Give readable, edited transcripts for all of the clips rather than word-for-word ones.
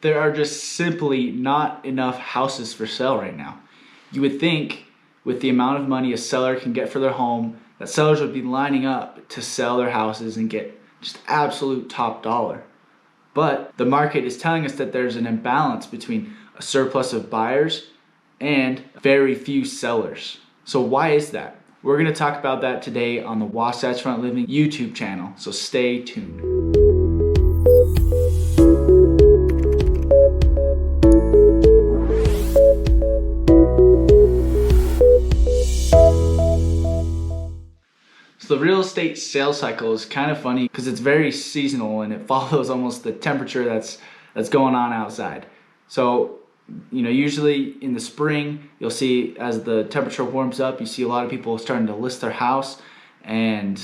There are just simply not enough houses for sale right now. You would think with the amount of money a seller can get for their home, that sellers would be lining up to sell their houses and get just absolute top dollar. But the market is telling us that there's an imbalance between a surplus of buyers and very few sellers. So why is that? We're going to talk about that today on the Wasatch-Front Living YouTube channel, so stay tuned. So the real estate sales cycle is kind of funny because it's very seasonal and it follows almost the temperature that's going on outside. So, usually in the spring, you'll see as the temperature warms up, you see a lot of people starting to list their house, and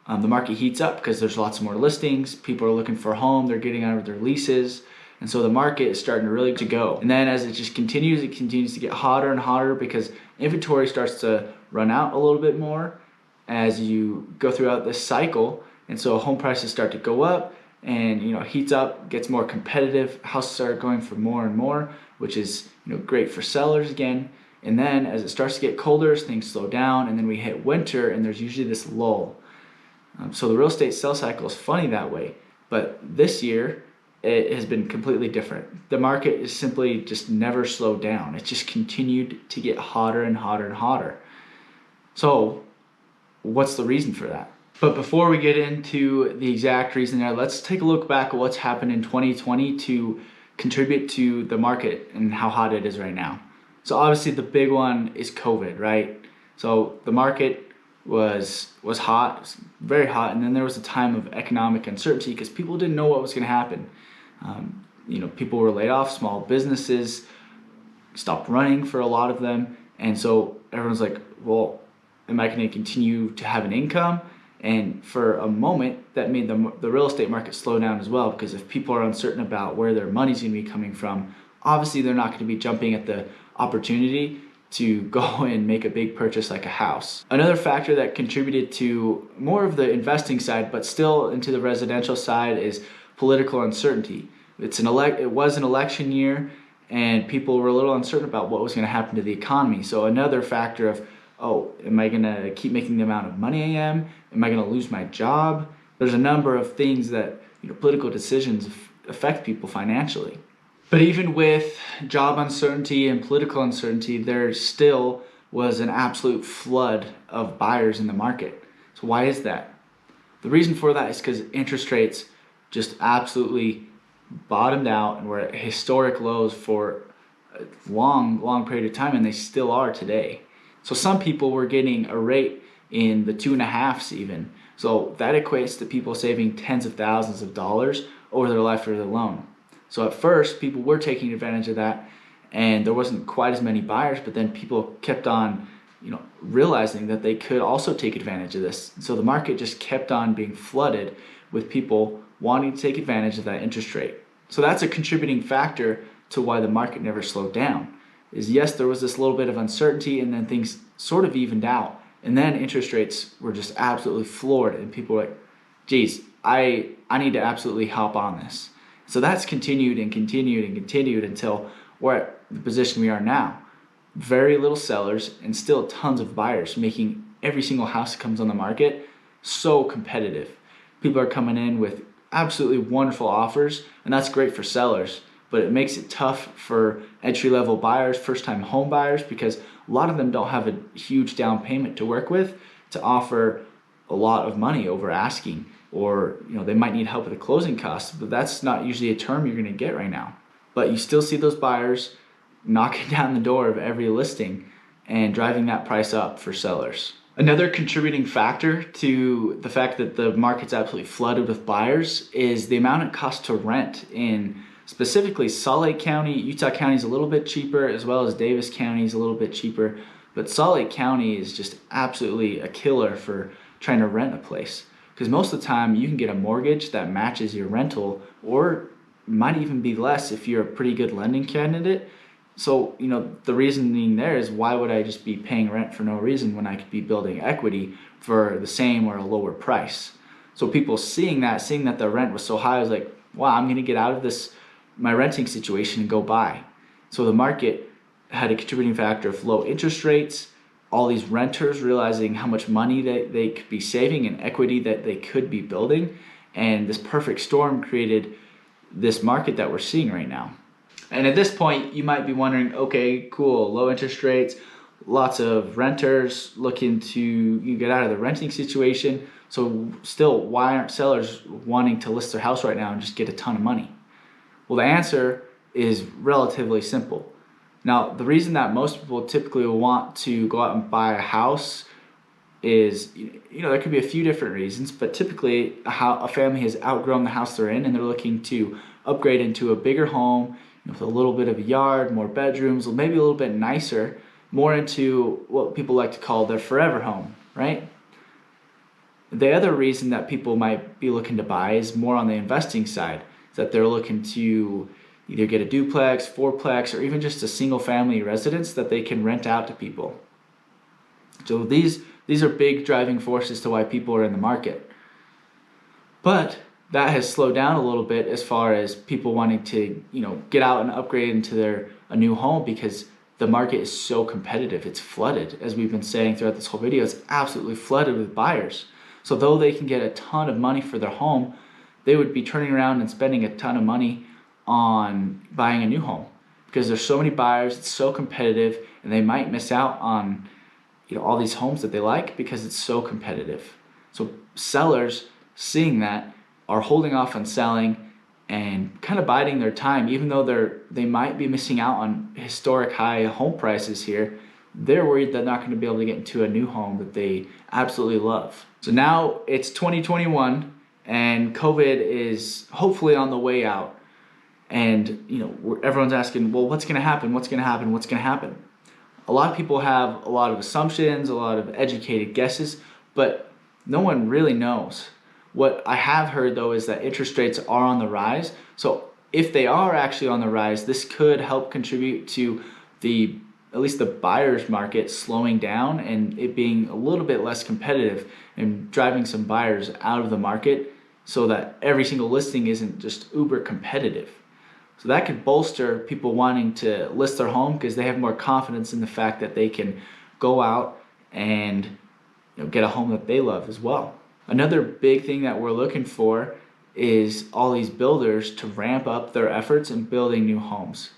the market heats up because there's lots more listings. People are looking for a home, they're getting out of their leases, and so the market is starting to really go. And then as it just continues, it continues to get hotter and hotter because inventory starts to run out a little bit more as you go throughout this cycle, and so home prices start to go up, and heats up, gets more competitive. Houses are going for more and more, which is great for sellers again. And then as it starts to get colder, things slow down, and then we hit winter, and there's usually this lull. So the real estate sales cycle is funny that way, but this year it has been completely different. The market is simply just never slowed down. It's just continued to get hotter and hotter and hotter. So what's the reason for that? But before we get into the exact reason there, let's take a look back at what's happened in 2020 to contribute to the market and how hot it is right now. So obviously the big one is COVID, right? So the market was hot, was very hot, and then there was a time of economic uncertainty because people didn't know what was going to happen. People were laid off, small businesses stopped running for a lot of them, and so everyone's like, well, am I going to continue to have an income? And for a moment, that made the real estate market slow down as well, because if people are uncertain about where their money's going to be coming from, obviously they're not going to be jumping at the opportunity to go and make a big purchase like a house. Another factor that contributed to more of the investing side, but still into the residential side, is political uncertainty. It was an election year, and people were a little uncertain about what was going to happen to the economy. So another factor of, oh, am I gonna keep making the amount of money I am? Am I gonna lose my job? There's a number of things that political decisions affect people financially. But even with job uncertainty and political uncertainty, there still was an absolute flood of buyers in the market. So why is that? The reason for that is because interest rates just absolutely bottomed out and were at historic lows for a long period of time, and they still are today. So some people were getting a rate in the 2.5s even. So that equates to people saving tens of thousands of dollars over their life of their loan. So at first, people were taking advantage of that, and there wasn't quite as many buyers, but then people kept on realizing that they could also take advantage of this. So the market just kept on being flooded with people wanting to take advantage of that interest rate. So that's a contributing factor to why the market never slowed down. Is yes, there was this little bit of uncertainty, and then things sort of evened out, and then interest rates were just absolutely floored, and people were like, geez, I need to absolutely hop on this. So that's continued and continued and continued until we're at the position we are now. Very little sellers and still tons of buyers, making every single house that comes on the market so competitive. People are coming in with absolutely wonderful offers, and that's great for sellers, but it makes it tough for entry-level buyers, first-time home buyers, because a lot of them don't have a huge down payment to work with to offer a lot of money over asking, or they might need help with the closing costs, but that's not usually a term you're going to get right now. But you still see those buyers knocking down the door of every listing and driving that price up for sellers. Another contributing factor to the fact that the market's absolutely flooded with buyers is the amount it costs to rent in specifically Salt Lake County. Utah County is a little bit cheaper, as well as Davis County is a little bit cheaper, but Salt Lake County is just absolutely a killer for trying to rent a place, because most of the time you can get a mortgage that matches your rental, or might even be less if you're a pretty good lending candidate. So the reasoning there is, why would I just be paying rent for no reason when I could be building equity for the same or a lower price? So people seeing that the rent was so high, I was like, wow, I'm gonna get out of this my renting situation and go buy. So the market had a contributing factor of low interest rates, all these renters realizing how much money they could be saving and equity that they could be building. And this perfect storm created this market that we're seeing right now. And at this point, you might be wondering, okay, cool, low interest rates, lots of renters looking to get out of the renting situation. So still, why aren't sellers wanting to list their house right now and just get a ton of money? Well, the answer is relatively simple. Now, the reason that most people typically will want to go out and buy a house is, there could be a few different reasons, but typically a family has outgrown the house they're in and they're looking to upgrade into a bigger home with a little bit of a yard, more bedrooms, maybe a little bit nicer, more into what people like to call their forever home, right? The other reason that people might be looking to buy is more on the investing side, that they're looking to either get a duplex, fourplex, or even just a single family residence that they can rent out to people. So these are big driving forces to why people are in the market. But that has slowed down a little bit as far as people wanting to, get out and upgrade into a new home, because the market is so competitive. It's flooded, as we've been saying throughout this whole video. It's absolutely flooded with buyers. So though they can get a ton of money for their home, they would be turning around and spending a ton of money on buying a new home because there's so many buyers, it's so competitive, and they might miss out on all these homes that they like because it's so competitive. So sellers, seeing that, are holding off on selling and kind of biding their time. Even though they might be missing out on historic high home prices here, they're worried they're not going to be able to get into a new home that they absolutely love. So now it's 2021 and COVID is hopefully on the way out. And everyone's asking, well, what's going to happen? What's going to happen? What's going to happen? A lot of people have a lot of assumptions, a lot of educated guesses, but no one really knows. What I have heard, though, is that interest rates are on the rise. So if they are actually on the rise, this could help contribute to at least the buyer's market slowing down and it being a little bit less competitive and driving some buyers out of the market so that every single listing isn't just uber competitive. So that could bolster people wanting to list their home because they have more confidence in the fact that they can go out and get a home that they love as well. Another big thing that we're looking for is all these builders to ramp up their efforts in building new homes.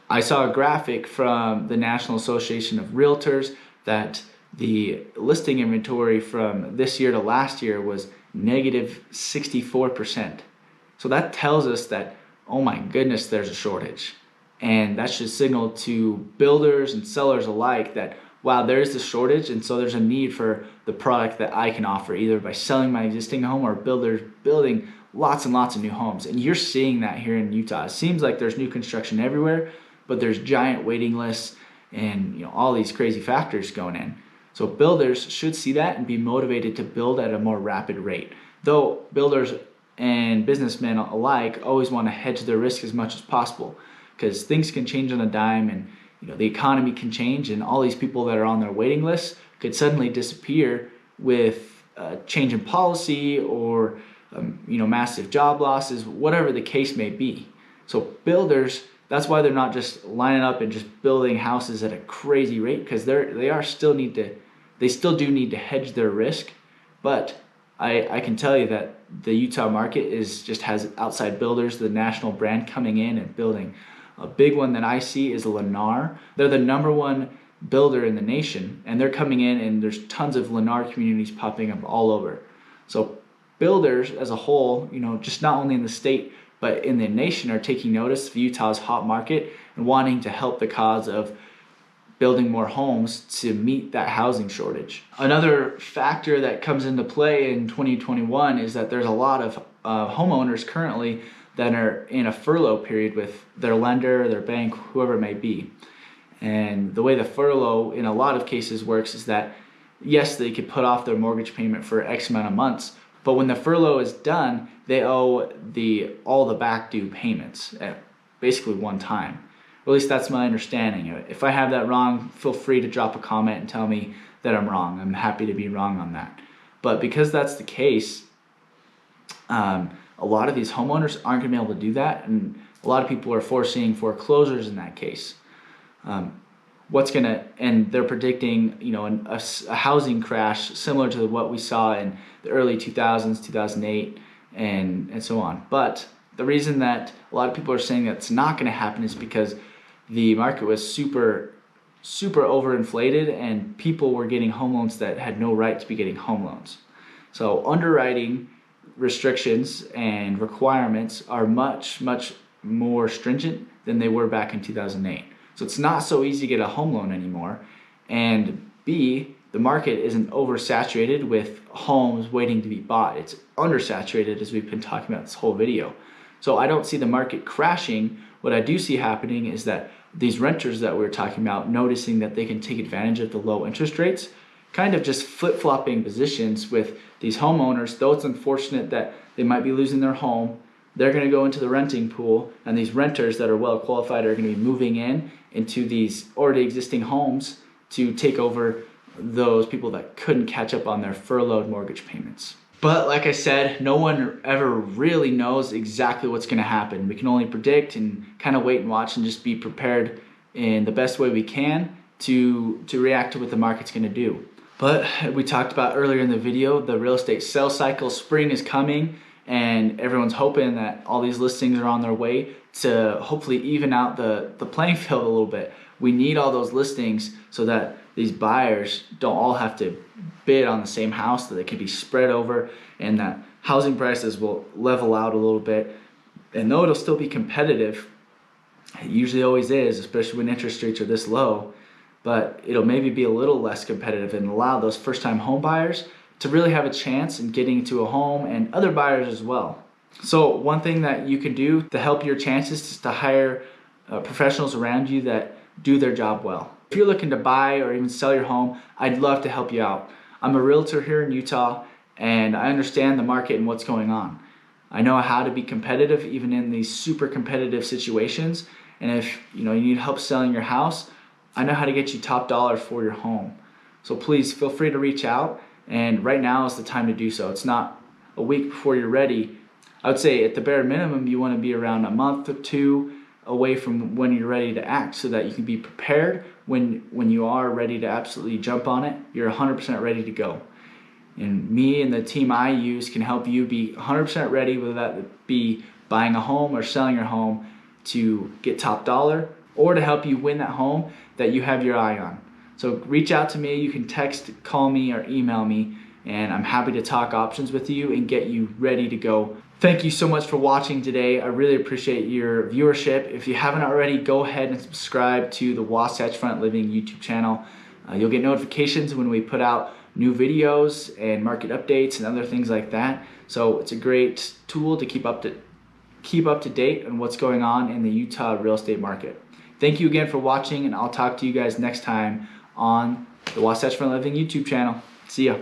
I saw a graphic from the National Association of Realtors that the listing inventory from this year to last year was negative 64%. So that tells us that, oh my goodness, there's a shortage. And that should signal to builders and sellers alike that, wow, there is this shortage, and so there's a need for the product that I can offer, either by selling my existing home or builders building lots and lots of new homes. And you're seeing that here in Utah. It seems like there's new construction everywhere, but there's giant waiting lists and all these crazy factors going in. So builders should see that and be motivated to build at a more rapid rate. Though builders and businessmen alike always want to hedge their risk as much as possible because things can change on a dime, and the economy can change, and all these people that are on their waiting list could suddenly disappear with a change in policy or massive job losses, whatever the case may be. So builders, that's why they're not just lining up and just building houses at a crazy rate, because they still do need to hedge their risk. But I can tell you that the Utah market has outside builders, the national brand, coming in and building. A big one that I see is Lennar. They're the number one builder in the nation, and they're coming in, and there's tons of Lennar communities popping up all over. So builders as a whole, just not only in the state but in the nation, are taking notice of Utah's hot market and wanting to help the cause of building more homes to meet that housing shortage. Another factor that comes into play in 2021 is that there's a lot of homeowners currently that are in a furlough period with their lender, their bank, whoever it may be. And the way the furlough in a lot of cases works is that, yes, they could put off their mortgage payment for X amount of months, but when the furlough is done, they owe all the back due payments at basically one time. Or at least that's my understanding. If I have that wrong, feel free to drop a comment and tell me that I'm wrong. I'm happy to be wrong on that. But because that's the case, a lot of these homeowners aren't going to be able to do that, and a lot of people are foreseeing foreclosures in that case. And they're predicting, a housing crash similar to what we saw in the early 2000s, 2008, and so on. But the reason that a lot of people are saying that's not going to happen is because the market was super overinflated and people were getting home loans that had no right to be getting home loans. So underwriting restrictions and requirements are much more stringent than they were back in 2008. So it's not so easy to get a home loan anymore. And B, the market isn't oversaturated with homes waiting to be bought. It's undersaturated, as we've been talking about this whole video. So I don't see the market crashing. What I do see happening is that these renters that we were talking about, noticing that they can take advantage of the low interest rates, kind of just flip-flopping positions with these homeowners. Though it's unfortunate that they might be losing their home, they're going to go into the renting pool, and these renters that are well qualified are going to be moving into these already existing homes to take over those people that couldn't catch up on their furloughed mortgage payments. But like I said, no one ever really knows exactly what's going to happen. We can only predict and kind of wait and watch and just be prepared in the best way we can to react to what the market's going to do. But we talked about earlier in the video, the real estate sales cycle, spring is coming, and everyone's hoping that all these listings are on their way to hopefully even out the playing field a little bit. We need all those listings so that these buyers don't all have to bid on the same house, that they can be spread over and that housing prices will level out a little bit. And though it'll still be competitive, it usually always is, especially when interest rates are this low, but it'll maybe be a little less competitive and allow those first-time home buyers to really have a chance in getting to a home, and other buyers as well. So one thing that you can do to help your chances is to hire professionals around you that do their job well. If you're looking to buy or even sell your home, I'd love to help you out. I'm a realtor here in Utah, and I understand the market and what's going on. I know how to be competitive even in these super competitive situations, and if you need help selling your house, I know how to get you top dollar for your home. So please feel free to reach out, and right now is the time to do so. It's not a week before you're ready. I would say at the bare minimum you want to be around a month or two away from when you're ready to act, so that you can be prepared when you are ready to absolutely jump on it. You're 100% ready to go. And me and the team I use can help you be 100% ready, whether that be buying a home or selling your home, to get top dollar or to help you win that home that you have your eye on. So reach out to me. You can text, call me, or email me, and I'm happy to talk options with you and get you ready to go. Thank you so much for watching today. I really appreciate your viewership. If you haven't already, go ahead and subscribe to the Wasatch Front Living YouTube channel. You'll get notifications when we put out new videos and market updates and other things like that. So it's a great tool to keep up to date on what's going on in the Utah real estate market. Thank you again for watching, and I'll talk to you guys next time on the Wasatch Front Living YouTube channel. See ya.